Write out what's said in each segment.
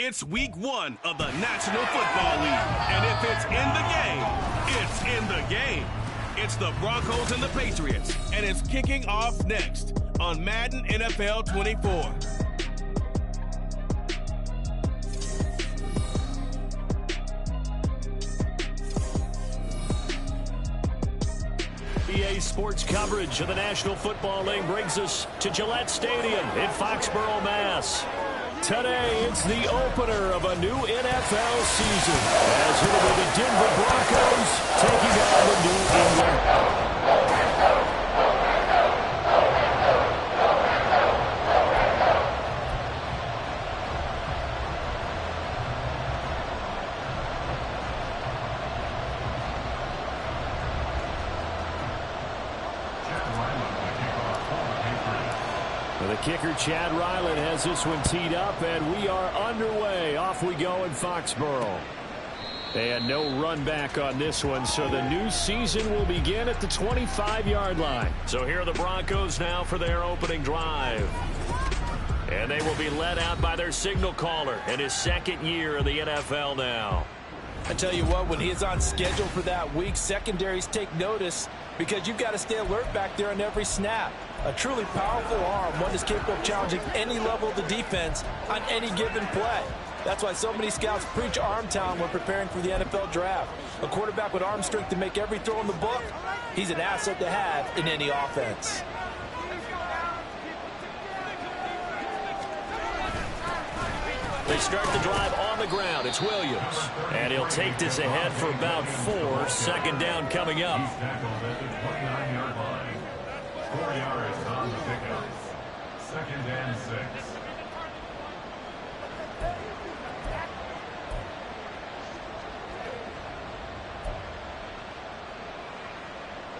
It's week 1 of the National Football League. And if it's in the game, it's in the game. It's the Broncos and the Patriots. And it's kicking off next on Madden NFL 24. EA Sports coverage of the National Football League brings us to Gillette Stadium in Foxborough, Mass. Today, it's the opener of a new NFL season as it will be the Denver Broncos taking on the New England. The kicker, Chad Ryland, has this one teed up, and we are underway. Off we go in Foxborough. And no run back on this one, so the new season will begin at the 25-yard line. So here are the Broncos now for their opening drive. And they will be led out by their signal caller in his second year of the NFL now. I tell you what, when he's on schedule for that week, secondaries take notice because you've got to stay alert back there on every snap. A truly powerful arm, one that's capable of challenging any level of the defense on any given play. That's why so many scouts preach arm talent when preparing for the NFL draft. A quarterback with arm strength to make every throw in the book, he's an asset to have in any offense. They start the drive on the ground. It's Williams. And he'll take this ahead for about 4. Second down coming up. 4 yards on the pickup. Second and 6.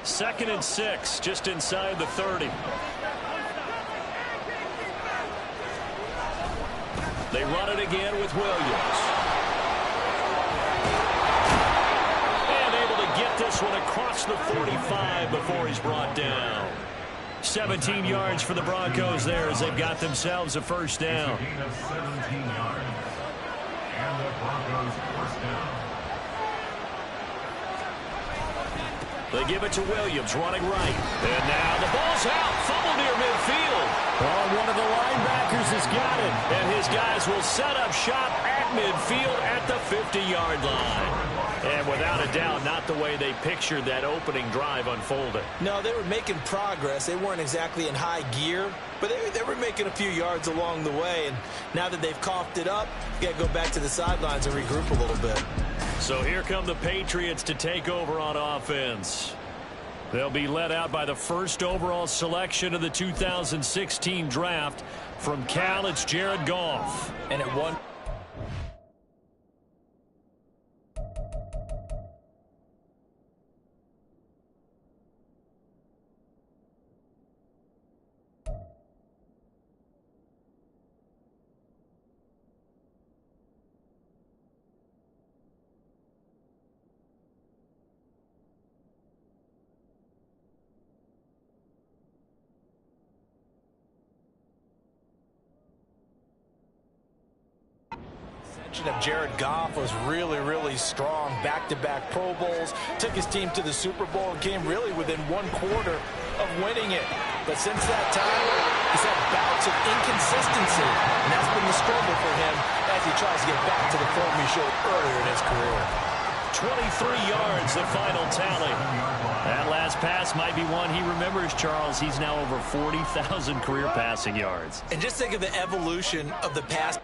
Second and 6, just inside the 30. They run it again with Williams. And able to get this one across the 45 before he's brought down. 17 yards for the Broncos there as they've got themselves a first down. It's a gain of 17 yards. And the Broncos first down. They give it to Williams, running right. And now the ball's out. Fumble near midfield. Oh, one of the linebackers has got it. And his guys will set up shop at midfield at the 50-yard line. And without a doubt, not the way they pictured that opening drive unfolding. No, they were making progress. They weren't exactly in high gear, but they were making a few yards along the way. And now that they've coughed it up, you got to go back to the sidelines and regroup a little bit. So here come the Patriots to take over on offense. They'll be led out by the first overall selection of the 2016 draft. From Cal, it's Jared Goff. And at one... of Jared Goff was really, really strong. Back-to-back Pro Bowls, took his team to the Super Bowl and came really within 1 quarter of winning it. But since that time, he's had bouts of inconsistency, and that's been the struggle for him as he tries to get back to the form he showed earlier in his career. 23 yards, the final tally. That last pass might be one he remembers, Charles. He's now over 40,000 career passing yards. And just think of the evolution of the pass.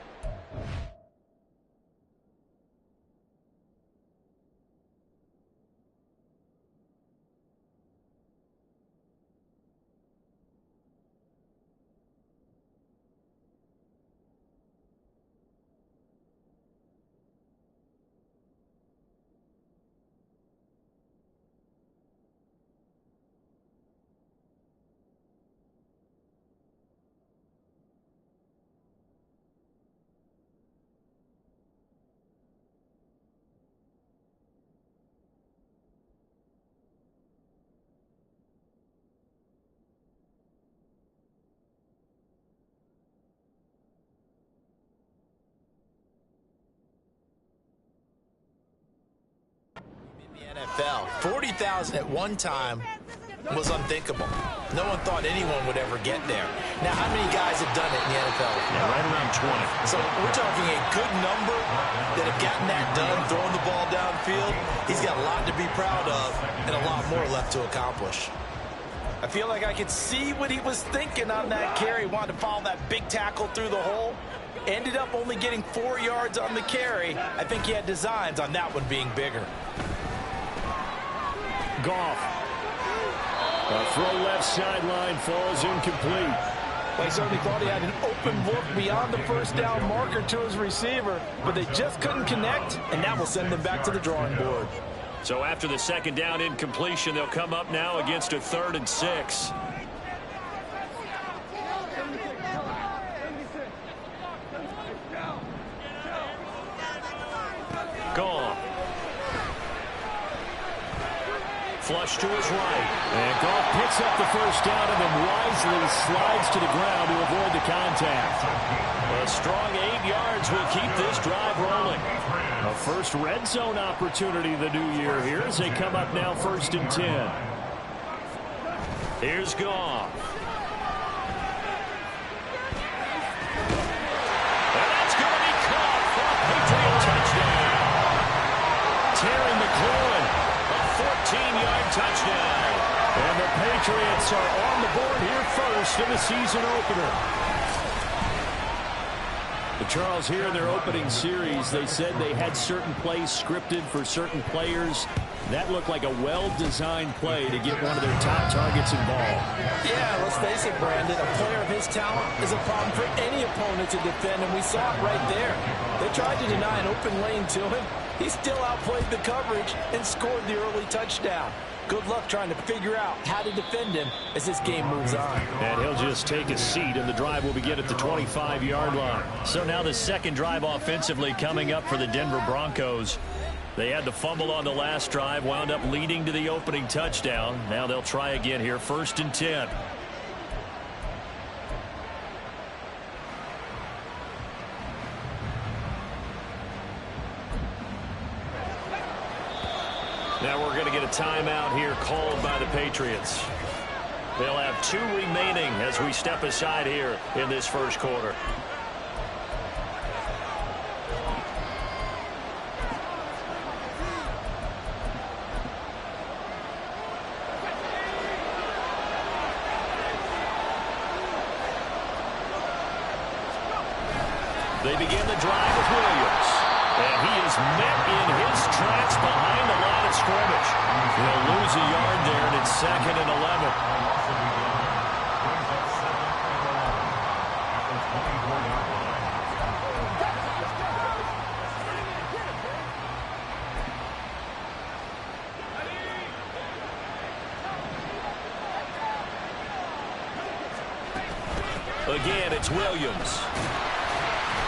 EAFL. 40,000 at one time was unthinkable. No one thought anyone would ever get there. Now, how many guys have done it in the NFL? Yeah, right around 20. So we're talking a good number that have gotten that done, throwing the ball downfield. He's got a lot to be proud of and a lot more left to accomplish. I feel like I could see what he was thinking on that carry. Wanted to follow that big tackle through the hole. Ended up only getting 4 yards on the carry. I think he had designs on that one being bigger. Goff. A throw left sideline falls incomplete. They certainly thought he had an open look beyond the first down marker to his receiver, but they just couldn't connect, and that will send them back to the drawing board. So after the second down incompletion, they'll come up now against a 3rd and 6. Goff. Flush to his right. And Goff picks up the first down and then wisely slides to the ground to avoid the contact. A strong 8 yards will keep this drive rolling. A first red zone opportunity the new year here as they come up now 1st and 10. Here's Goff. And that's going to be caught for a Patriot touchdown. Terry McLaurin. 14-yard touchdown. And the Patriots are on the board here first in the season opener. But Charles, here in their opening series, they said they had certain plays scripted for certain players. That looked like a well-designed play to get one of their top targets involved. Yeah, let's face it, Brandon. A player of his talent is a problem for any opponent to defend, and we saw it right there. They tried to deny an open lane to him. He still outplayed the coverage and scored the early touchdown. Good luck trying to figure out how to defend him as this game moves on. And he'll just take a seat, and the drive will begin at the 25-yard line. So now the second drive offensively coming up for the Denver Broncos. They had the fumble on the last drive, wound up leading to the opening touchdown. Now they'll try again here, 1st and 10. Now we're going to get a timeout here called by the Patriots. They'll have 2 remaining as we step aside here in this first quarter. They begin the drive with Williams. And he is met in his tracks behind the line of scrimmage. He'll lose a yard there, and it's 2nd and 11. Again, it's Williams.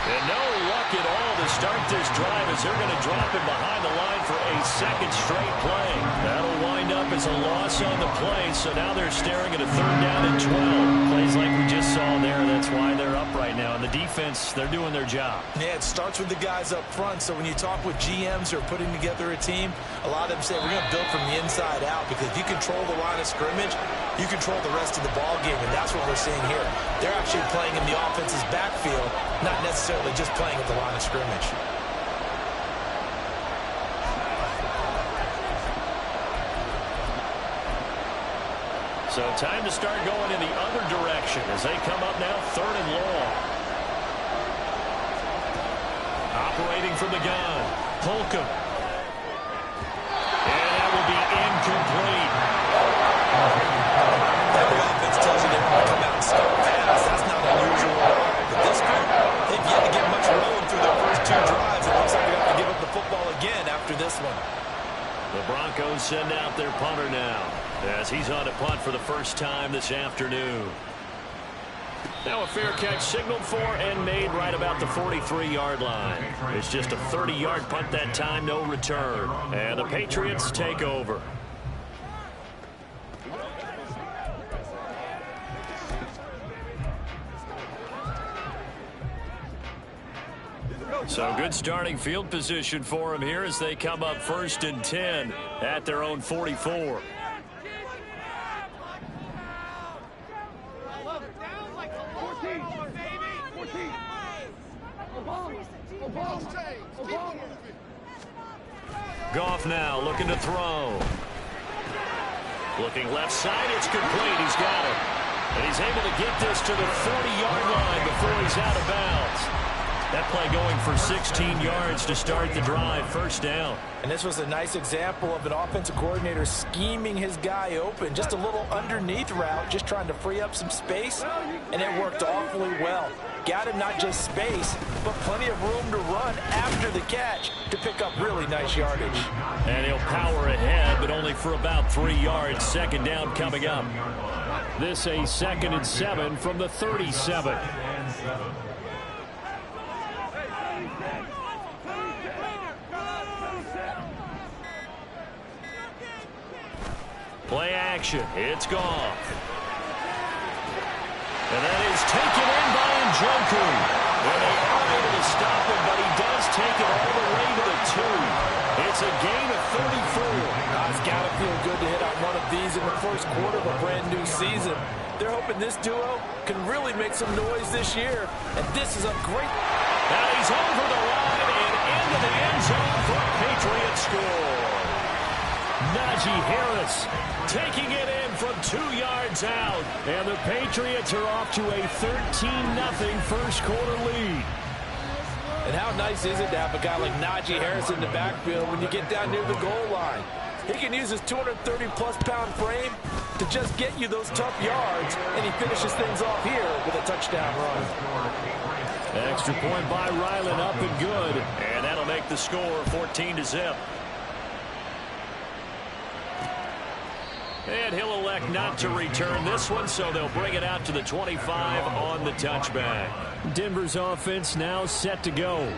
And no luck at all to start this drive as they're going to drop him behind the line for a 2nd straight play. That'll wind up as a loss on the play, so now they're staring at a 3rd down and 12. Plays like we just saw there, that's why they're up right now. And the defense, they're doing their job. Yeah, it starts with the guys up front, so when you talk with GMs who are putting together a team, a lot of them say we're going to build from the inside out, because if you control the line of scrimmage, you control the rest of the ball game, and that's what we're seeing here. They're actually playing in the offense's backfield, not necessarily just playing at the line of scrimmage. So time to start going in the other direction as they come up now 3rd and long. Operating from the gun, Holcomb. And that will be incomplete. Every offense tells you they want to come out and start fast. That's not unusual at all. But this group, they've yet to get much rolling through their first 2 drives. It looks like they're going to give up the football again after this one. The Broncos send out their punter now as he's on a punt for the first time this afternoon. Now a fair catch signaled for and made right about the 43-yard line. It's just a 30-yard punt that time, no return. And the Patriots take over. So good starting field position for him here as they come up 1st and 10 at their own 44. Goff now looking to throw. Looking left side, it's complete. He's got it. And he's able to get this to the 40-yard line before he's out of bounds. That play going for 16 yards to start the drive. 1st down. And this was a nice example of an offensive coordinator scheming his guy open. Just a little underneath route, just trying to free up some space, and it worked awfully well. Got him not just space, but plenty of room to run after the catch to pick up really nice yardage. And he'll power ahead, but only for about 3 yards. 2nd down coming up. This a 2nd and 7 from the 37. Play action. It's Goff. And that is taken in by Njoku. And they are able to stop him, but he does take it all the way to the 2. It's a gain of 34. It's got to feel good to hit on one of these in the 1st quarter of a brand-new season. They're hoping this duo can really make some noise this year. And this is a great... Now he's over the line and into the end zone for a Patriot score. Najee Harris taking it in from 2 yards out. And the Patriots are off to a 13-0 1st quarter lead. And how nice is it to have a guy like Najee Harris in the backfield when you get down near the goal line? He can use his 230-plus pound frame to just get you those tough yards, and he finishes things off here with a touchdown run. Extra point by Ryland, up and good. And that'll make the score 14-0. And he'll elect not to return this one, so they'll bring it out to the 25 on the touchback. Denver's offense now set to go.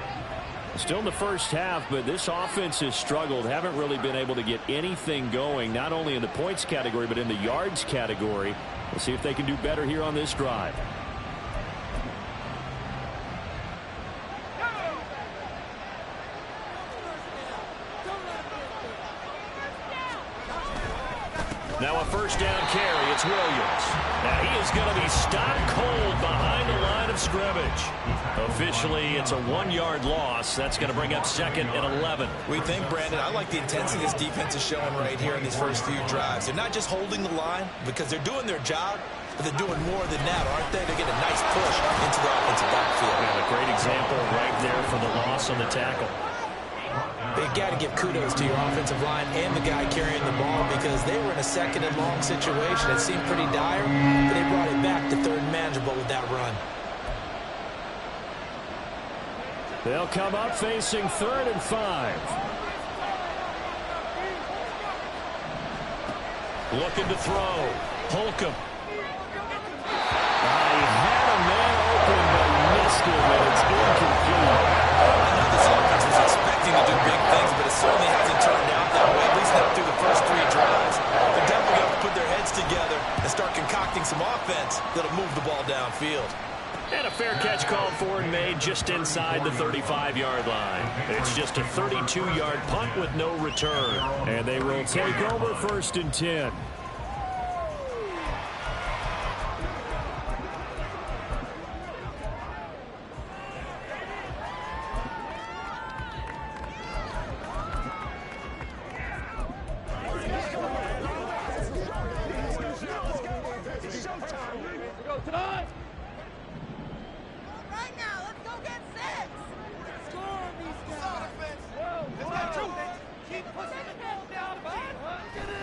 Still in the 1st half, but this offense has struggled. Haven't really been able to get anything going, not only in the points category, but in the yards category. We'll see if they can do better here on this drive. Now a 1st down carry. It's Williams. Now he is going to be stopped cold behind the line of scrimmage. Officially, it's a 1-yard loss. That's going to bring up 2nd and 11. We think, Brandon, I like the intensity this defense is showing right here in these first few drives. They're not just holding the line because they're doing their job, but they're doing more than that, aren't they? They're getting a nice push into the offensive backfield. And a great example right there for the loss on the tackle. They've got to give kudos to your offensive line and the guy carrying the ball because they were in a 2nd and long situation. It seemed pretty dire, but they brought it back to 3rd and manageable with that run. They'll come up facing 3rd and 5. Looking to throw. Holcomb. He had a man open, but missed him, and it's incomplete. I know this offense was expecting to do big things, but it certainly hasn't turned out that way, at least not through the first 3 drives. They're definitely going to put their heads together and start concocting some offense that'll move the ball downfield. And a fair catch called for and made just inside the 35-yard line. It's just a 32-yard punt with no return. And they will take over 1st and 10.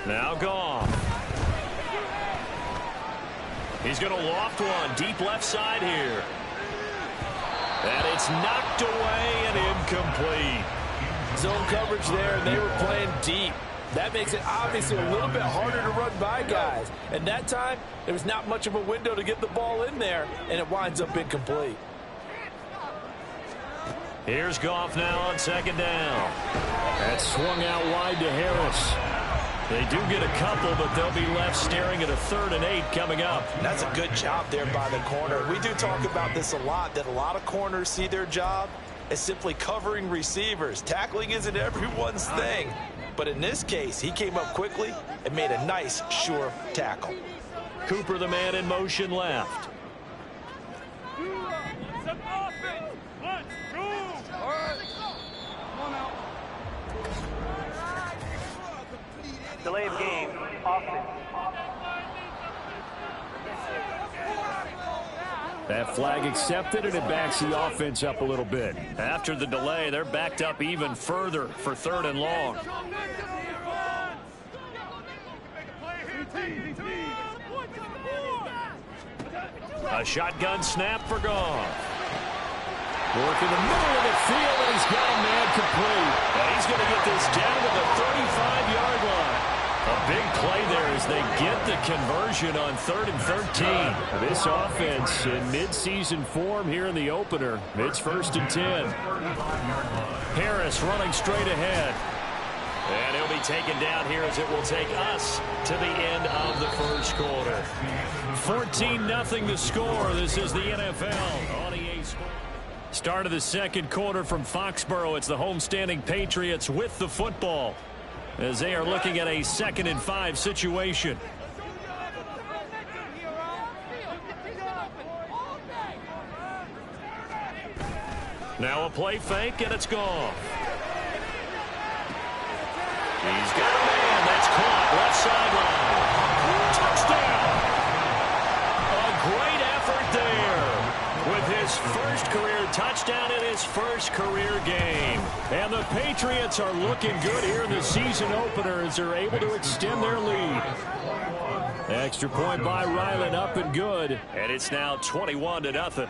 Now Goff. He's going to loft one deep left side here. And it's knocked away and incomplete. Zone coverage there, and they were playing deep. That makes it obviously a little bit harder to run by guys. And that time, there was not much of a window to get the ball in there, and it winds up incomplete. Here's Goff now on 2nd down. That swung out wide to Harris. They do get a couple, but they'll be left staring at a 3rd and 8 coming up. That's a good job there by the corner. We do talk about this a lot, that a lot of corners see their job is simply covering receivers. Tackling isn't everyone's thing. But in this case, he came up quickly and made a nice, sure tackle. Cooper, the man in motion left. Delay of game, offense. That flag accepted, and it backs the offense up a little bit. After the delay, they're backed up even further for 3rd and long. A shotgun snap for Goff. Work in the middle of the field, and he's got a man complete. And he's going to get this down to the 35-yard line. A big play there as they get the conversion on 3rd and 13. This offense in midseason form here in the opener. It's 1st and 10. Harris running straight ahead. And he'll be taken down here as it will take us to the end of the first quarter. 14-0 the score. This is the NFL on EA Sports. Start of the second quarter from Foxborough. It's the homestanding Patriots with the football as they are looking at a 2nd and 5 situation. Now a play fake, and it's gone. He's got a man. That's caught. Left sideline. Touchdown. A great effort there with his first career touchdown in his first career game. And the Patriots are looking good here in the season opener as they're able to extend their lead. Extra point by Ryland, up and good. And it's now 21-0.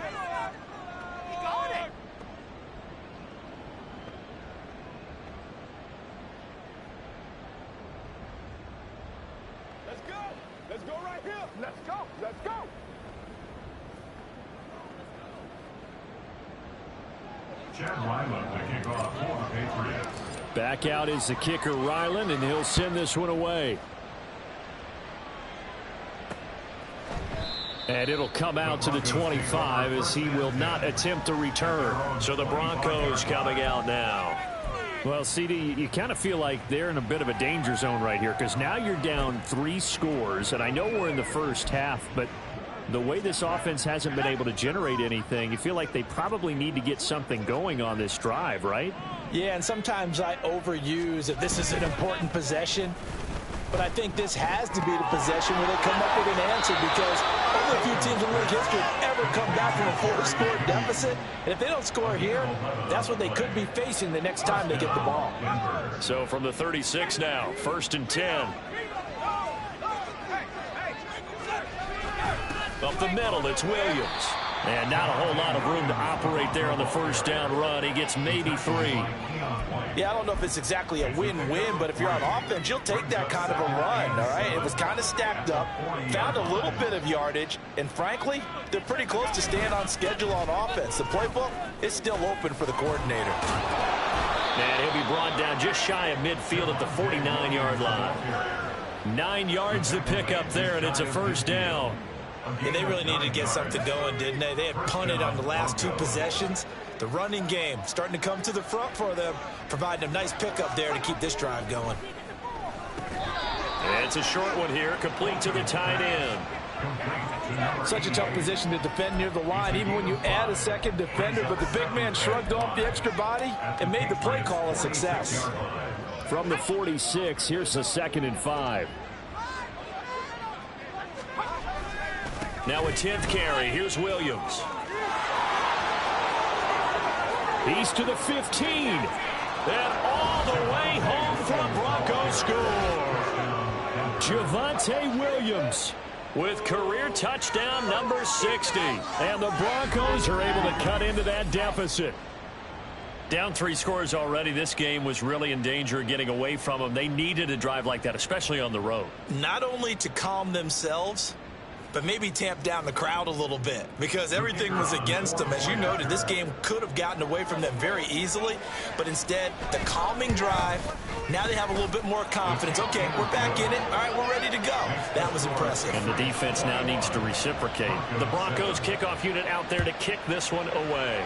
Back out is the kicker, Ryland, and he'll send this one away. And it'll come out to the 25 as he will not attempt a return. So the Broncos coming out now. Well, CD, you kind of feel like they're in a bit of a danger zone right here because now you're down 3 scores, and I know we're in the first half, but the way this offense hasn't been able to generate anything, you feel like they probably need to get something going on this drive, right? Yeah, and sometimes I overuse that this is an important possession, but I think this has to be the possession where they come up with an answer because only a few teams in league history have ever come back from a 4-score deficit, and if they don't score here, that's what they could be facing the next time they get the ball. So from the 36 now, 1st and 10. Up the middle, it's Williams. And not a whole lot of room to operate there on the first down run. He gets maybe 3. Yeah, I don't know if it's exactly a win-win, but if you're on offense, you'll take that kind of a run, all right? It was kind of stacked up, found a little bit of yardage, and frankly, they're pretty close to staying on schedule on offense. The playbook is still open for the coordinator. And he'll be brought down just shy of midfield at the 49-yard line. 9 yards to pick up there, and it's a first down. Yeah, they really needed to get something going, didn't they? They had punted on the last 2 possessions. The running game starting to come to the front for them, providing a nice pickup there to keep this drive going. It's a short one here, complete to the tight end. Such a tough position to defend near the line, even when you add a second defender, but the big man shrugged off the extra body and made the play call a success. From the 46, here's a 2nd and 5. Now a 10th carry. Here's Williams. He's to the 15. And all the way home for the Broncos score. Javonte Williams with career touchdown number 60. And the Broncos are able to cut into that deficit. Down 3 scores already. This game was really in danger of getting away from them. They needed a drive like that, especially on the road. Not only to calm themselves, but maybe tamp down the crowd a little bit because everything was against them. As you noted, this game could have gotten away from them very easily, but instead, the calming drive, now they have a little bit more confidence. Okay, we're back in it. All right, we're ready to go. That was impressive. And the defense now needs to reciprocate. The Broncos kickoff unit out there to kick this one away.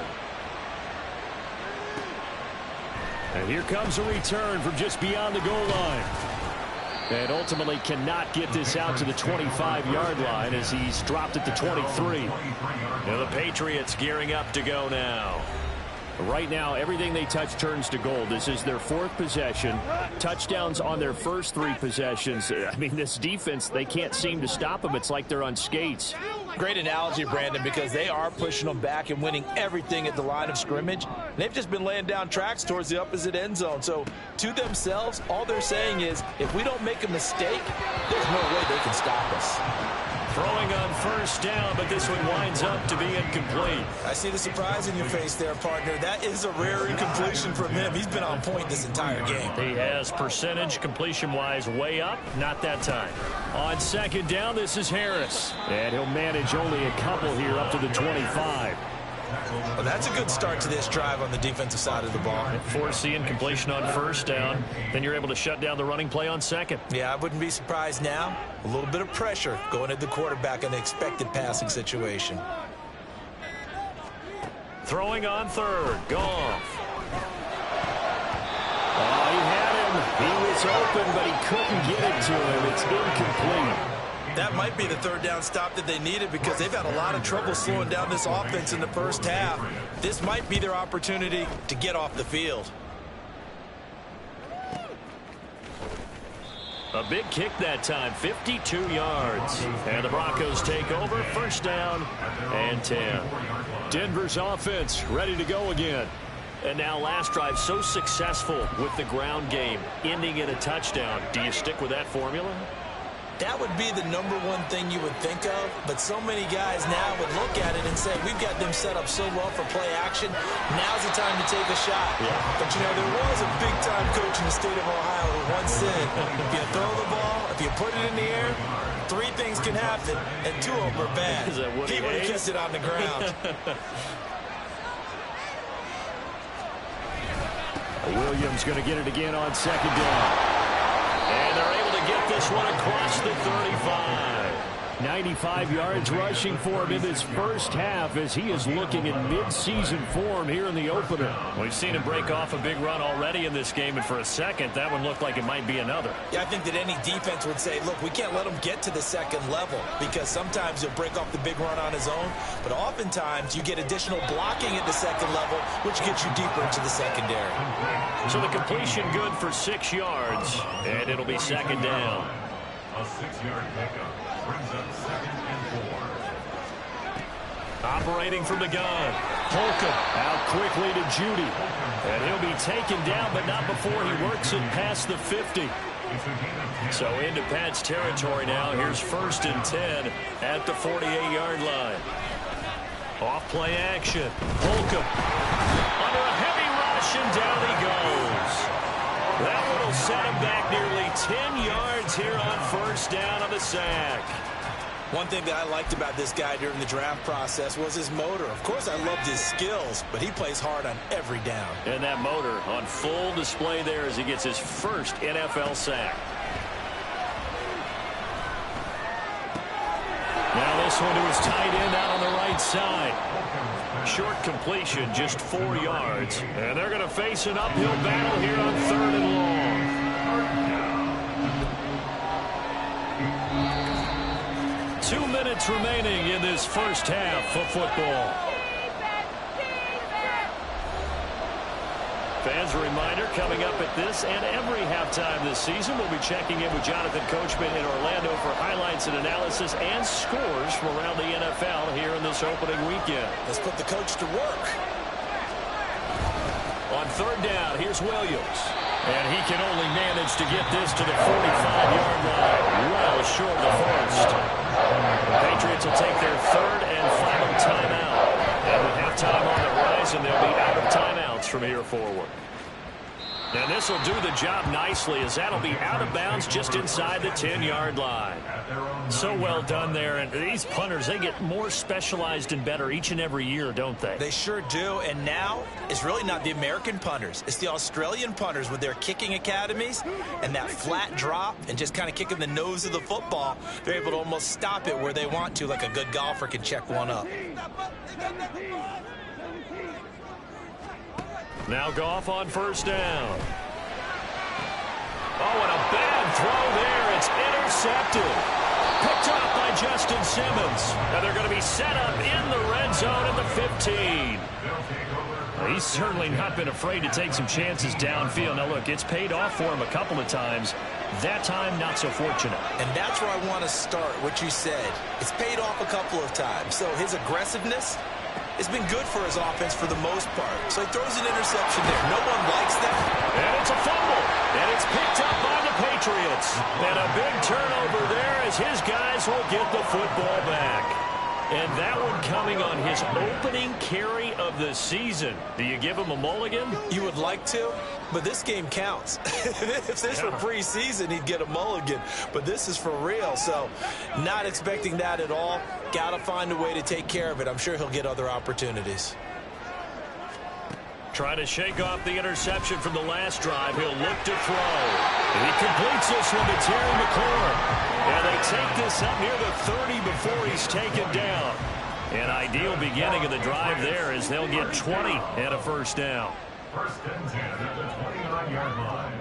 And here comes a return from just beyond the goal line. And ultimately cannot get this out to the 25-yard line as he's dropped it to 23. Now the Patriots gearing up to go now. Right now, everything they touch turns to gold. This is their 4th possession. Touchdowns on their first 3 possessions. I mean, this defense, they can't seem to stop them. It's like they're on skates. Great analogy, Brandon, because they are pushing them back and winning everything at the line of scrimmage. They've just been laying down tracks towards the opposite end zone. So to themselves, all they're saying is, if we don't make a mistake, there's no way they can stop us. Throwing on first down, but this one winds up to be incomplete. I see the surprise in your face there, partner. That is a rare incompletion from him. He's been on point this entire game. He has percentage completion-wise way up, not that time. On second down, this is Harris. And he'll manage only a couple here up to the 25. Well, that's a good start to this drive on the defensive side of the ball. Forcing completion on first down. Then you're able to shut down the running play on second. Yeah, I wouldn't be surprised now. A little bit of pressure going at the quarterback in the expected passing situation. Throwing on third. Goff. Oh, he had him. He was open, but he couldn't get it to him. It's incomplete. That might be the third down stop that they needed because they've had a lot of trouble slowing down this offense in the first half. This might be their opportunity to get off the field. A big kick that time, 52 yards. And the Broncos take over, first down and 10. Denver's offense ready to go again. And now last drive so successful with the ground game, ending in a touchdown. Do you stick with that formula? That would be the number one thing you would think of, but so many guys now would look at it and say, we've got them set up so well for play action, now's the time to take a shot. Yeah. But, you know, there was a big-time coach in the state of Ohio who once said, if you throw the ball, if you put it in the air, 3 things can happen, and 2 of them are bad. He would have kissed it on the ground. Williams going to get it again on second down. And they're able to get this one across the 35. 95 yards rushing for him in this first half as he is looking in mid-season form here in the opener. We've seen him break off a big run already in this game, and for a second, that one looked like it might be another. Yeah, I think that any defense would say, look, we can't let him get to the second level because sometimes he'll break off the big run on his own, but oftentimes you get additional blocking at the second level, which gets you deeper into the secondary. So the completion good for 6 yards, and it'll be second down. A 6-yard pickup brings up 2nd and 4. Operating from the gun. Holcomb out quickly to Judy. And he'll be taken down, but not before he works it past the 50. So into Pat's territory now. Here's 1st and 10 at the 48-yard line. Off play action. Holcomb under a heavy rush, and down he goes. That one will set him back nearly 10 yards here on first down on the sack. One thing that I liked about this guy during the draft process was his motor. Of course, I loved his skills, but he plays hard on every down. And that motor on full display there as he gets his first NFL sack. Now this one to his tight end out on the right side. Short completion, just 4 yards. And they're going to face an uphill battle here on 3rd and long. Two minutes remaining in this first half of football. Fans, a reminder, coming up at this and every halftime this season, we'll be checking in with Jonathan Coachman in Orlando for highlights and analysis and scores from around the NFL here in this opening weekend. Let's put the coach to work. On 3rd down, here's Williams. And he can only manage to get this to the 45-yard line. Well short of the first. The Patriots will take their 3rd and final timeout. And with halftime on the horizon, they'll be out of timeouts from here forward. And this will do the job nicely as that'll be out of bounds just inside the 10-yard line. So well done there. And these punters, they get more specialized and better each and every year, don't they? They sure do. And now it's really not the American punters. It's the Australian punters with their kicking academies and that flat drop and just kind of kicking the nose of the football. They're able to almost stop it where they want to, like a good golfer can check one up. Now Goff on first down. Oh, and a bad throw there. It's intercepted. Picked up by Justin Simmons. And they're going to be set up in the red zone at the 15. He's certainly not been afraid to take some chances downfield. Now, look, it's paid off for him a couple of times. That time, not so fortunate. And that's where I want to start, what you said. It's paid off a couple of times. So his aggressiveness has been good for his offense for the most part. So he throws an interception there. No one likes that. And it's a fumble. And it's picked up by the Patriots. And a big turnover there as his guys will get the football back. And that one coming on his opening carry of the season. Do you give him a mulligan? You would like to, but this game counts. If this were preseason, he'd get a mulligan. But this is for real, so not expecting that at all. Got to find a way to take care of it. I'm sure he'll get other opportunities. Trying to shake off the interception from the last drive. He'll look to throw. And he completes this one to Terry McLaurin. And they take this up near the 30 before he's taken down. An ideal beginning of the drive there as they'll get 20 and a first down. First and 10 at the 29-yard line.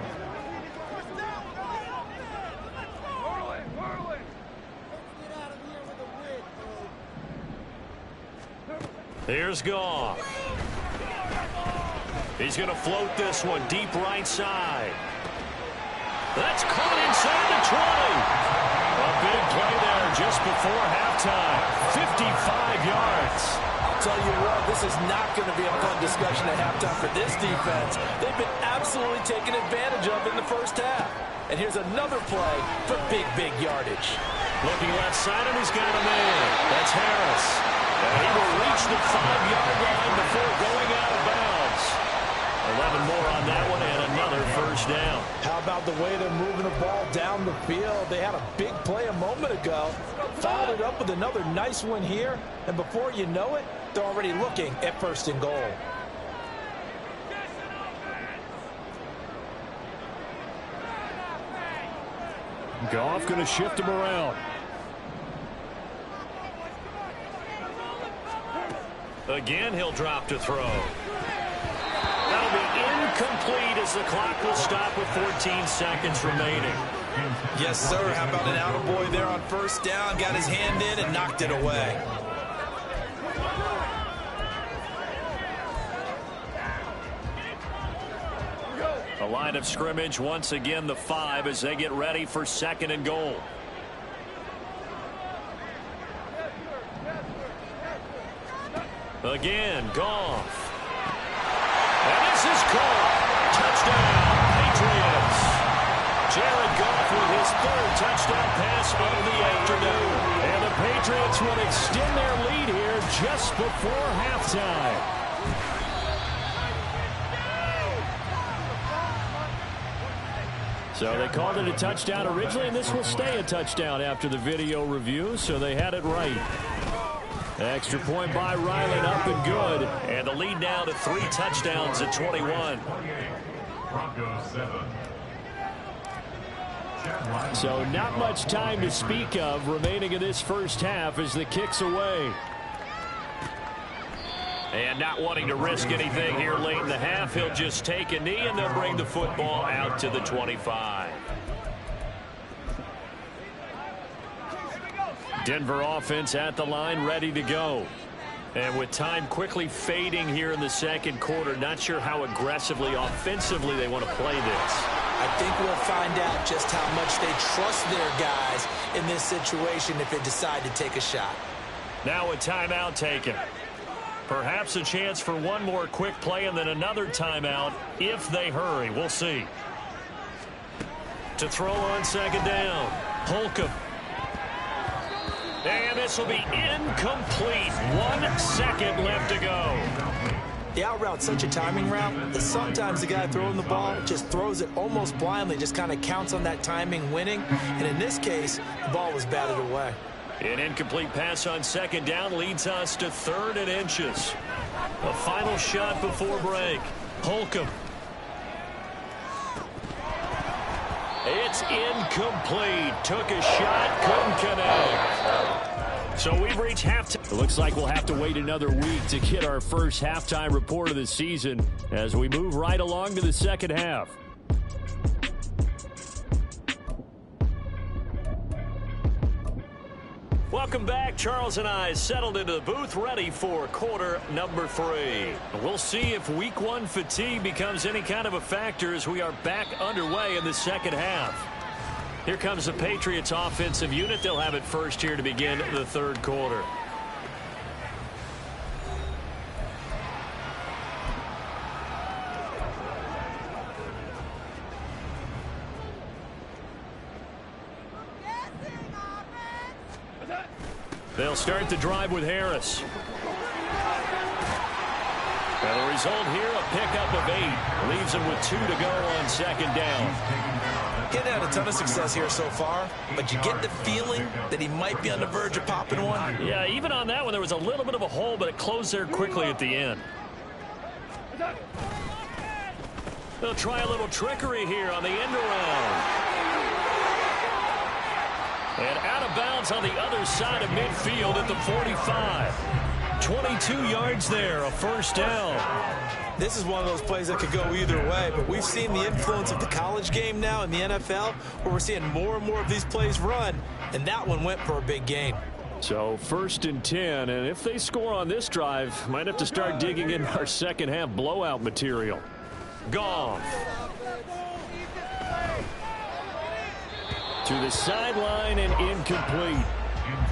Here's Goff. He's going to float this one deep right side. That's caught inside the 20. A big play there just before halftime. 55 yards. I'll tell you what, this is not going to be a fun discussion at halftime for this defense. They've been absolutely taken advantage of in the first half. And here's another play for big, big yardage. Looking left side, and he's got a man. That's Harris. And he will reach the 5-yard line before going out of bounds. 11 more on that one, and another first down. How about the way they're moving the ball down the field? They had a big play a moment ago. Followed it up with another nice one here. And before you know it, they're already looking at first and goal. Goff going to shift him around. Again, he'll drop to throw. That'll be incomplete as the clock will stop with 14 seconds remaining. Yes, sir. How about an attaboy there on first down? Got his hand in and knocked it away. A line of scrimmage, once again the 5 as they get ready for second and goal. Again, Goff. And this is caught. Touchdown, Patriots. Jared Goff with his third touchdown pass of the afternoon. And the Patriots will extend their lead here just before halftime. So they called it a touchdown originally, and this will stay a touchdown after the video review, so they had it right. Extra point by Ryland, up and good. And the lead now to 3 touchdowns at 21. Broncos 7. So not much time to speak of remaining in this first half as the kick's away. And not wanting to risk anything here late in the half, he'll just take a knee and they'll bring the football out to the 25. Denver offense at the line, ready to go. And with time quickly fading here in the second quarter, not sure how aggressively, offensively they want to play this. I think we'll find out just how much they trust their guys in this situation if they decide to take a shot. Now a timeout taken. Perhaps a chance for one more quick play and then another timeout if they hurry. We'll see. To throw on second down, Holcomb. And this will be incomplete. 1 second left to go. The out route's such a timing route that sometimes the guy throwing the ball just throws it almost blindly, just kind of counts on that timing winning. And in this case, the ball was batted away. An incomplete pass on second down leads us to 3rd and inches. A final shot before break. Holcomb. It's incomplete. Took a shot, couldn't connect. So we've reached halftime. It looks like we'll have to wait another week to get our first halftime report of the season as we move right along to the second half. Welcome back. Charles and I settled into the booth ready for quarter number 3. We'll see if week 1 fatigue becomes any kind of a factor as we are back underway in the second half. Here comes the Patriots offensive unit. They'll have it first here to begin the third quarter. They'll start the drive with Harris. And the result here, a pickup of 8. Leaves him with 2 to go on second down. Getting had a ton of success here so far, but you get the feeling that he might be on the verge of popping one. Yeah, even on that one, there was a little bit of a hole, but it closed there quickly at the end. They'll try a little trickery here on the end around. And out of bounds on the other side of midfield at the 45. 22 yards there, a first down. This is one of those plays that could go either way, but we've seen the influence of the college game now in the NFL, where we're seeing more and more of these plays run, and that one went for a big gain. So 1st and 10, and if they score on this drive, might have to start digging in our second half blowout material. Goff. To the sideline and incomplete.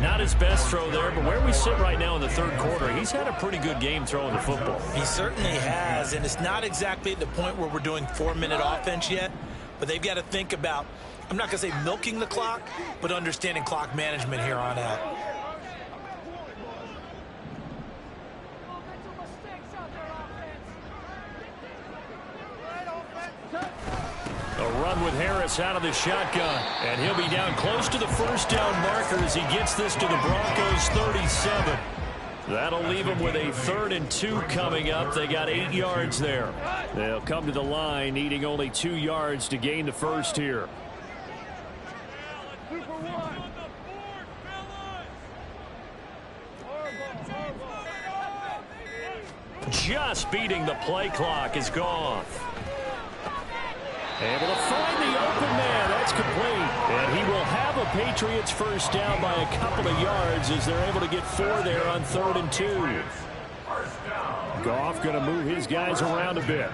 Not his best throw there, but where we sit right now in the third quarter, he's had a pretty good game throwing the football. He certainly has, and it's not exactly at the point where we're doing 4-minute offense yet, but they've got to think about, I'm not going to say milking the clock, but understanding clock management here on out. A run with Harris out of the shotgun, and he'll be down close to the first down marker as he gets this to the Broncos 37. That'll leave him with a 3rd and 2 coming up. They got 8 yards there. They'll come to the line needing only 2 yards to gain the first here. Just beating the play clock is gone. Able to find the open man. That's complete. And he will have a Patriots first down by a couple of yards as they're able to get 4 there on 3rd and 2. Goff going to move his guys around a bit.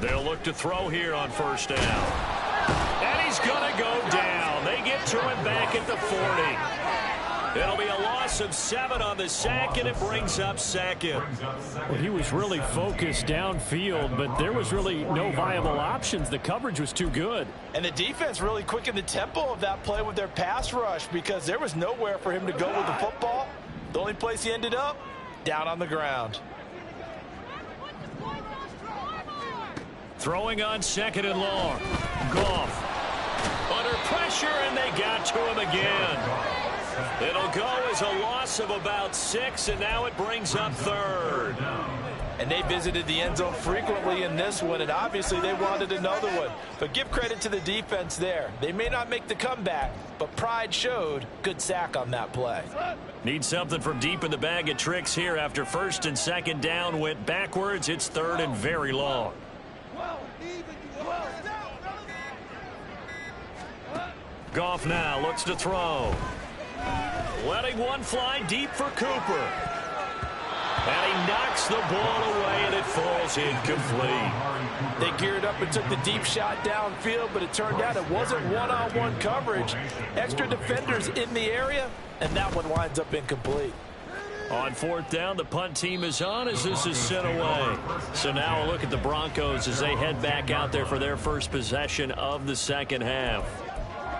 They'll look to throw here on first down. And he's going to go down. They get to him back at the 40. It'll be a loss of 7 on the sack, and it brings up 2nd. Well, he was really focused downfield, but there was really no viable options. The coverage was too good. And the defense really quickened the tempo of that play with their pass rush because there was nowhere for him to go with the football. The only place he ended up, down on the ground. Throwing on 2nd and long. Goff under pressure, and they got to him again. It'll go as a loss of about 6, and now it brings up 3rd. And they visited the end zone frequently in this one, and obviously they wanted another one. But give credit to the defense there. They may not make the comeback, but pride showed. Good sack on that play. Need something from deep in the bag of tricks here after 1st and 2nd down went backwards. It's 3rd and very long. Goff now looks to throw. Letting one fly deep for Cooper. And he knocks the ball away, and it falls incomplete. They geared up and took the deep shot downfield, but it turned out it wasn't one-on-one coverage. Extra defenders in the area, and that one winds up incomplete. On 4th down, the punt team is on as this is sent away. So now a look at the Broncos as they head back out there for their first possession of the second half.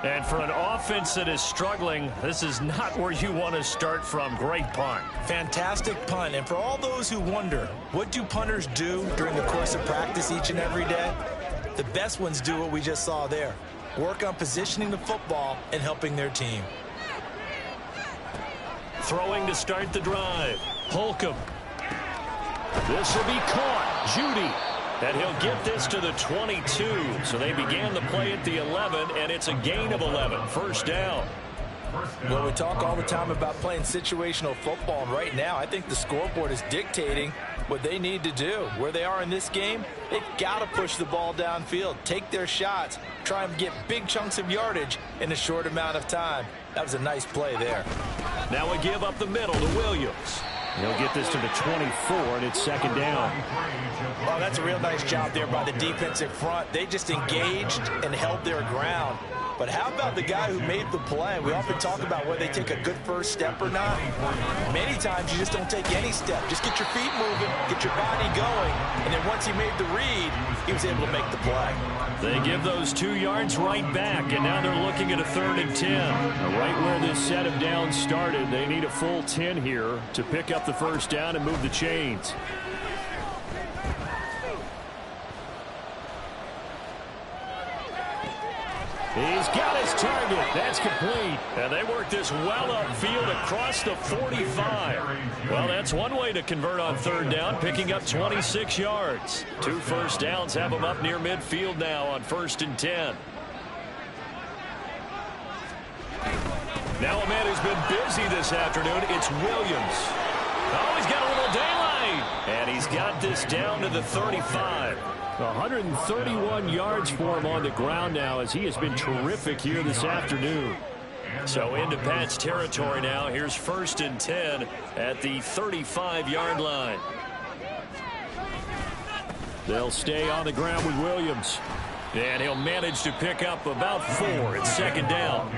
And for an offense that is struggling, this is not where you want to start from. Great punt. Fantastic punt. And for all those who wonder, what do punters do during the course of practice each and every day? The best ones do what we just saw there. Work on positioning the football and helping their team. Throwing to start the drive. Holcomb. This will be caught. Judy. And he'll get this to the 22. So they began the play at the 11, and it's a gain of 11. First down. Well, we talk all the time about playing situational football, and right now I think the scoreboard is dictating what they need to do. Where they are in this game, they've got to push the ball downfield, take their shots, try and get big chunks of yardage in a short amount of time. That was a nice play there. Now a give up the middle to Williams. He'll get this to the 24, and it's second down. Oh, that's a real nice job there by the defensive front. They just engaged and held their ground. But how about the guy who made the play? We often talk about whether they take a good first step or not. Many times you just don't take any step. Just get your feet moving, get your body going, and then once he made the read, he was able to make the play. They give those 2 yards right back, and now they're looking at a 3rd and 10. Right where this set of downs started, they need a full 10 here to pick up the first down and move the chains. He's got his target. That's complete. And they work this well upfield across the 45. Well, that's one way to convert on 3rd down, picking up 26 yards. 2 first downs have them up near midfield now on 1st and 10. Now a man who's been busy this afternoon, it's Williams. Oh, he's got a little daylight. And he's got this down to the 35. 131 yards for him on the ground now, as he has been terrific here this afternoon. So into Pat's territory now. Here's 1st and 10 at the 35-yard line. They'll stay on the ground with Williams. And he'll manage to pick up about 4. It's second down.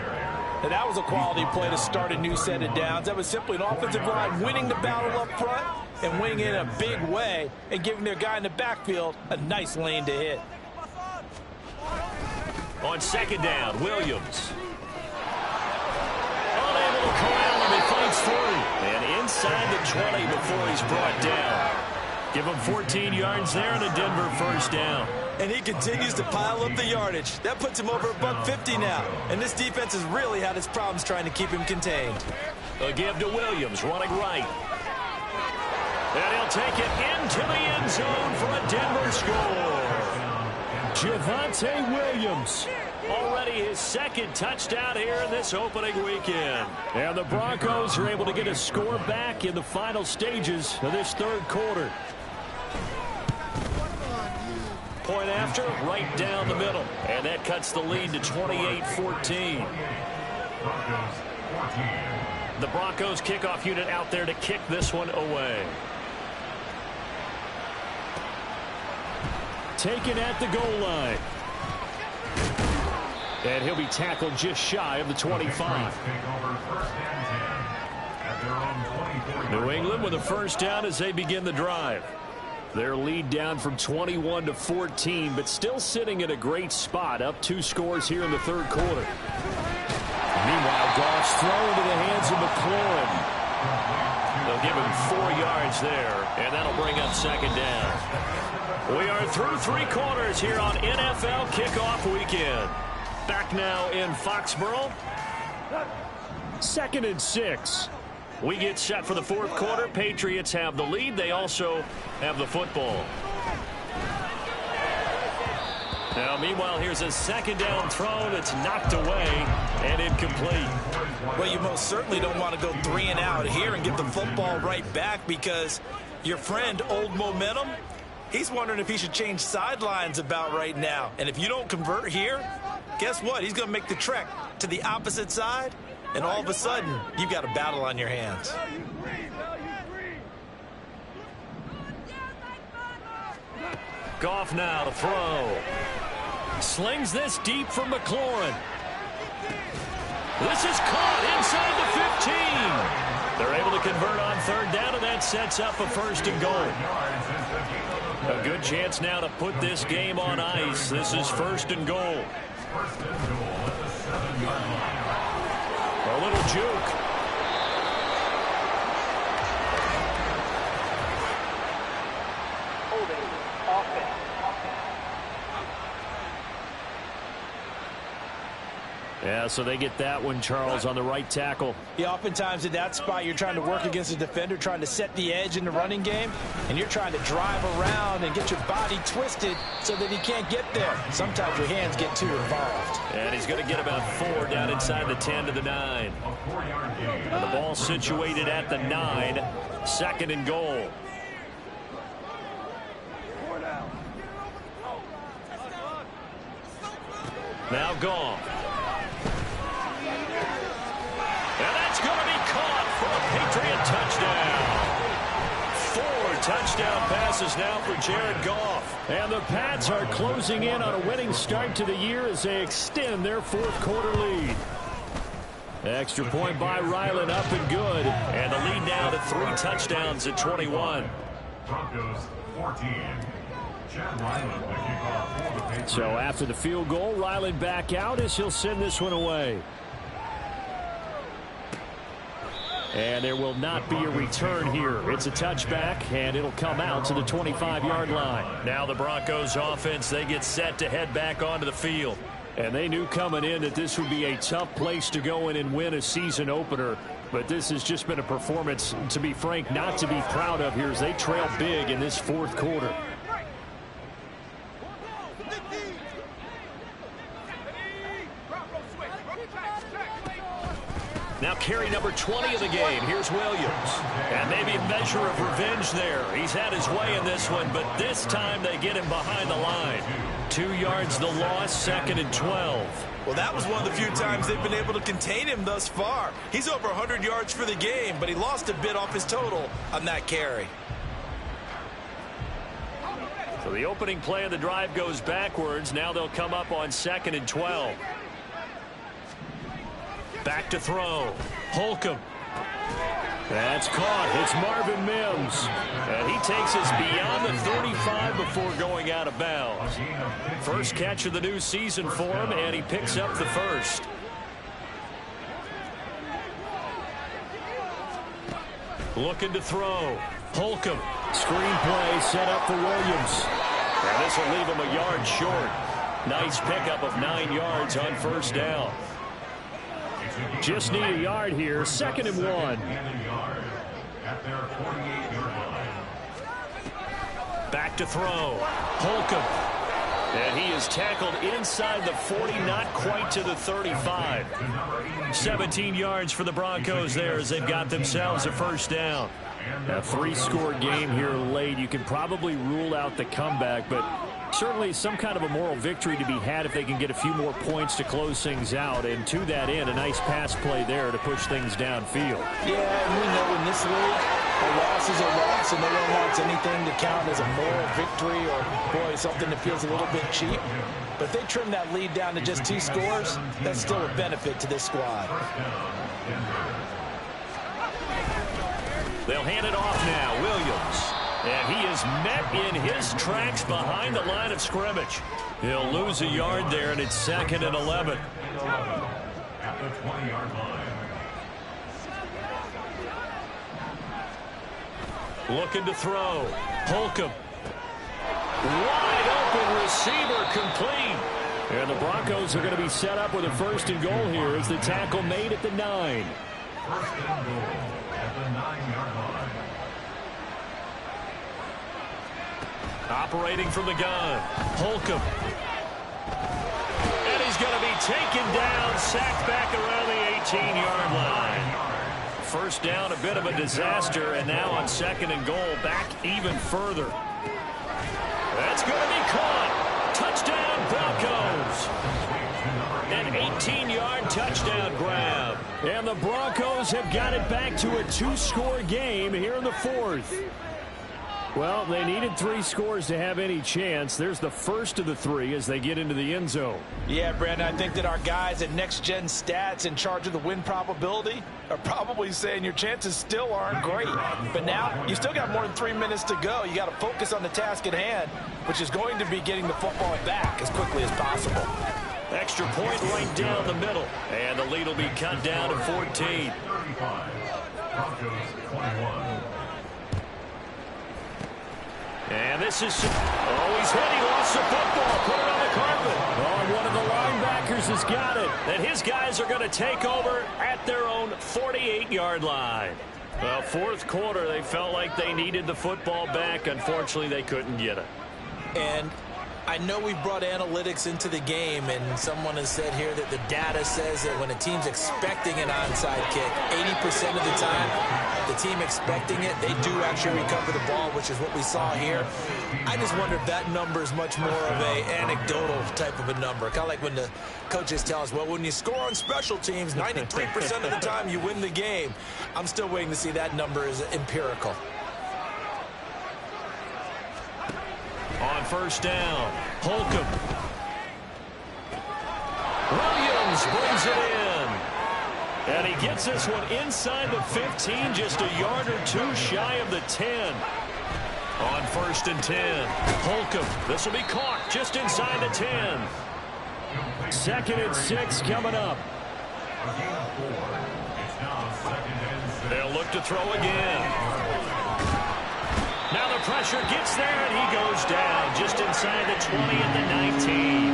And that was a quality play to start a new set of downs. That was simply an offensive line winning the battle up front and winning in a big way and giving their guy in the backfield a nice lane to hit. On second down, Williams. Unable to corral him. He fights through. And inside the 20 before he's brought down. Give him 14 yards there and a Denver first down. And he continues to pile up the yardage. That puts him over $150 now. And this defense has really had its problems trying to keep him contained. A give to Williams, running right. And he'll take it into the end zone for a Denver score. Javonte Williams. Already his 2nd touchdown here in this opening weekend. And the Broncos are able to get a score back in the final stages of this 3rd quarter. Point after, right down the middle. And that cuts the lead to 28-14. The Broncos kickoff unit out there to kick this one away. Taken at the goal line. And he'll be tackled just shy of the 25. New England with a first down as they begin the drive. Their lead down from 21 to 14, but still sitting in a great spot, up 2 scores here in the 3rd quarter. Meanwhile, Goff's thrown into the hands of McLaurin. They'll give him 4 yards there, and that'll bring up second down. We are through 3 quarters here on NFL Kickoff Weekend. Back now in Foxborough. 2nd and 6. We get set for the 4th quarter. Patriots have the lead. They also have the football. Now, meanwhile, here's a 2nd down throw that's knocked away and incomplete. Well, you most certainly don't want to go 3 and out here and get the football right back, because your friend, Old Momentum, he's wondering if he should change sidelines about right now. And if you don't convert here, guess what? He's going to make the trek to the opposite side, and all of a sudden, you've got a battle on your hands. Goff now to throw. Slings this deep for McLaurin. This is caught inside the 15. They're able to convert on 3rd down, and that sets up a 1st and goal. A good chance now to put this game on ice. This is 1st and goal. A little juke. Holding offense. Yeah, so they get that one, Charles, on the right tackle. Yeah, oftentimes in that spot, you're trying to work against a defender, trying to set the edge in the running game, and you're trying to drive around and get your body twisted so that he can't get there. Sometimes your hands get too involved. And he's going to get about 4 down inside the 10 to the 9. And the ball situated at the 9, 2nd and goal. Now gone. And that's going to be caught for a Patriot touchdown. 4 touchdown passes now for Jared Goff. And the Pats are closing in on a winning start to the year as they extend their 4th quarter lead. Extra point by Ryland, up and good. And the lead now to 3 touchdowns at 21. Broncos 14. Chad Ryland, the kickoff for the Patriots. So after the field goal, Ryland back out as he'll send this one away. And there will not be a return here. It's a touchback, and it'll come out to the 25-yard line. Now the Broncos offense, they get set to head back onto the field. And they knew coming in that this would be a tough place to go in and win a season opener. But this has just been a performance, to be frank, not to be proud of here as they trail big in this 4th quarter. Now carry number 20 of the game. Here's Williams. And maybe a measure of revenge there. He's had his way in this one, but this time they get him behind the line. 2 yards the loss, 2nd and 12. Well, that was one of the few times they've been able to contain him thus far. He's over 100 yards for the game, but he lost a bit off his total on that carry. So the opening play of the drive goes backwards. Now they'll come up on 2nd and 12. Back to throw. Holcomb. That's caught. It's Marvin Mims. And he takes us beyond the 35 before going out of bounds. First catch of the new season for him, and he picks up the first. Looking to throw. Holcomb. Screen play set up for Williams. And this will leave him a yard short. Nice pickup of 9 yards on first down. Just need a yard here. 2nd and 1. Back to throw. Holcomb. And he is tackled inside the 40, not quite to the 35. 17 yards for the Broncos there as they've got themselves a first down. A 3-score game here late. You can probably rule out the comeback, but certainly some kind of a moral victory to be had if they can get a few more points to close things out. And to that end, a nice pass play there to push things downfield. Yeah, and we know in this league, a loss is a loss, and no one wants anything to count as a moral victory or, boy, something that feels a little bit cheap. But if they trim that lead down to just 2 scores, that's still a benefit to this squad. They'll hand it off now. Williams. And he is met in his tracks behind the line of scrimmage. He'll lose a yard there, and it's 2nd and 11. At the 20-yard line. Looking to throw. Holcomb. Wide open receiver complete. And the Broncos are going to be set up with a 1st and goal here as the tackle made at the 9. 1st and goal at the 9-yard line. Operating from the gun. Holcomb. And he's going to be taken down, sacked back around the 18-yard line. First down, a bit of a disaster, and now on 2nd and goal, back even further. That's going to be caught. Touchdown, Broncos. An 18-yard touchdown grab. And the Broncos have got it back to a 2-score game here in the 4th. Well, they needed 3 scores to have any chance. There's the first of the 3 as they get into the end zone. Yeah, Brandon, I think that our guys at Next Gen Stats in charge of the win probability are probably saying your chances still aren't great. But now you still got more than 3 minutes to go. You got to focus on the task at hand, which is going to be getting the football back as quickly as possible. Extra point right down the middle. And the lead will be cut down to 14. 35. Broncos 21. And this is, oh, he's hit. He lost the football. Put it on the carpet. Oh, one of the linebackers Rodgers has got it, and his guys are going to take over at their own 48-yard line. Well, fourth quarter, they felt like they needed the football back. Unfortunately, they couldn't get it. And I know we brought analytics into the game, and someone has said here that the data says that when a team's expecting an onside kick, 80% of the time, the team expecting it, they do actually recover the ball, which is what we saw here. I just wonder if that number is much more of a anecdotal type of a number. Kind of like when the coaches tell us, well, when you score on special teams, 93% of the time you win the game. I'm still waiting to see that number is empirical. On first down, Holcomb. Williams brings it in. And he gets this one inside the 15, just a yard or two shy of the 10. On first and 10, Holcomb. This will be caught just inside the 10. 2nd and 6 coming up. They'll look to throw again. Now the pressure gets there, and he goes down just inside the 20 at the 19.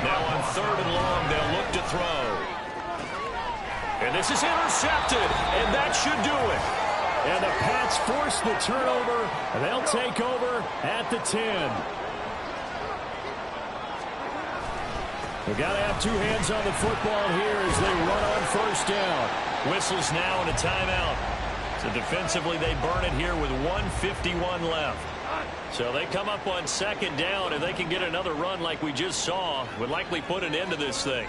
Now on 3rd and long, they'll look to throw. And this is intercepted, and that should do it. And the Pats force the turnover, and they'll take over at the 10. We've got to have two hands on the football here as they run on first down. Whistles now and a timeout. So defensively, they burn it here with 1:51 left. So they come up on 2nd down, and they can get another run like we just saw. Would likely put an end to this thing.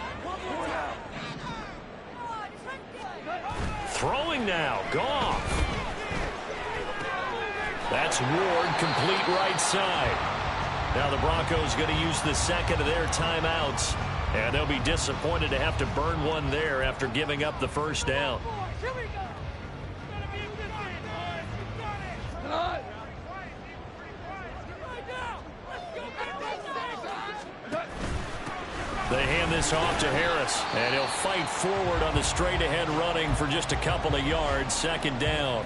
Throwing now, Goff. That's Ward, complete right side. Now the Broncos going to use the 2nd of their timeouts. And they'll be disappointed to have to burn one there after giving up the first down. They hand this off to Harris, and he'll fight forward on the straight-ahead running for just a couple of yards. 2nd down.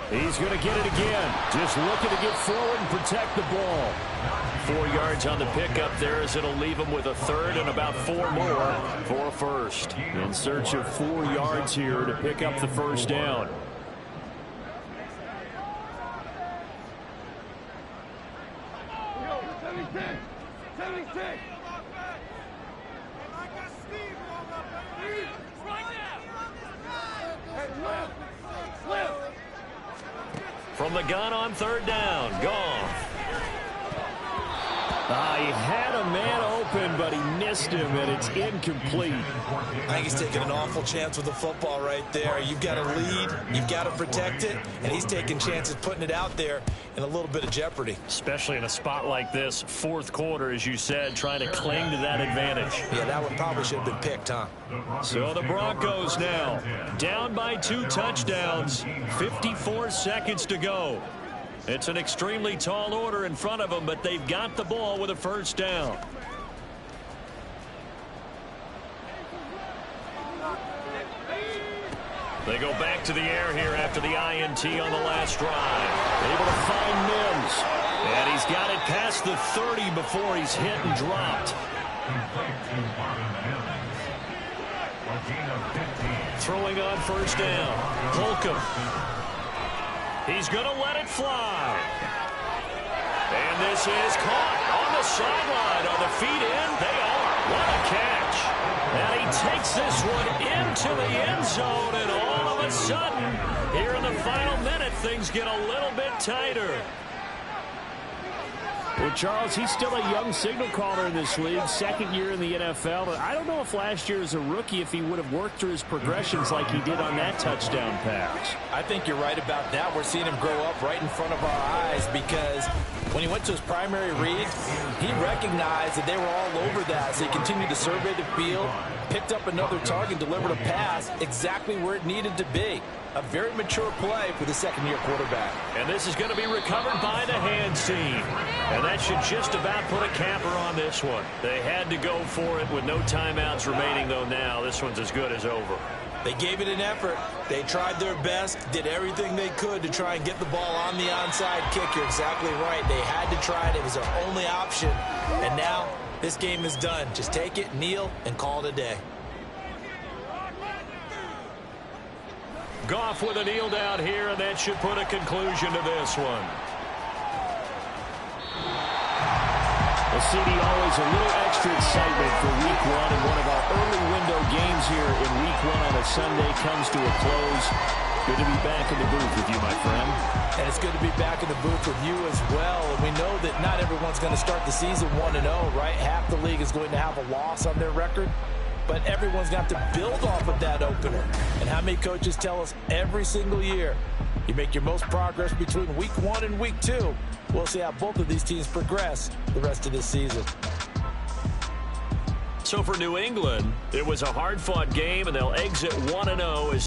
He's going to get it again. Just looking to get forward and protect the ball. 4 yards on the pickup there as it'll leave him with a 3rd and about 4 more for a first. In search of 4 yards here to pick up the first down. From the gun on 3rd down, Goff. He had a man open, but he missed him, and it's incomplete. I think he's taking an awful chance with the football right there. You've got to lead, you've got to protect it, and he's taking chances putting it out there in a little bit of jeopardy. Especially in a spot like this, 4th quarter, as you said, trying to cling to that advantage. Yeah, that one probably should have been picked, huh? So the Broncos now down by 2 touchdowns, 54 seconds to go. It's an extremely tall order in front of them, but they've got the ball with a first down. They go back to the air here after the INT on the last drive. Able to find Mims. And he's got it past the 30 before he's hit and dropped. Throwing on first down. Holcomb. He's going to let it fly. And this is caught on the sideline. Are the feet in? They are. What a catch. And he takes this one into the end zone, and all of a sudden, here in the final minute, things get a little bit tighter. Well, Charles, he's still a young signal caller in this league, 2nd year in the NFL. But I don't know if last year as a rookie, if he would have worked through his progressions like he did on that touchdown pass. I think you're right about that. We're seeing him grow up right in front of our eyes because when he went to his primary read, he recognized that they were all over that. So he continued to survey the field, picked up another target, delivered a pass exactly where it needed to be. A very mature play for the 2nd-year quarterback. And this is going to be recovered by the hands team. And that should just about put a capper on this one. They had to go for it with no timeouts remaining, though now. This one's as good as over. They gave it an effort. They tried their best, did everything they could to try and get the ball on the onside kick. You're exactly right. They had to try it. It was their only option. And now this game is done. Just take it, kneel, and call it a day. Goff with a kneel down here, and that should put a conclusion to this one. Well, CD, always a little extra excitement for Week 1, and one of our early window games here in Week 1 on a Sunday comes to a close. Good to be back in the booth with you, my friend. And it's good to be back in the booth with you as well. And we know that not everyone's going to start the season 1-0, right? Half the league is going to have a loss on their record. But everyone's got to build off of that opener. And how many coaches tell us every single year, you make your most progress between Week 1 and Week 2. We'll see how both of these teams progress the rest of this season. So for New England, it was a hard-fought game, and they'll exit 1-0 as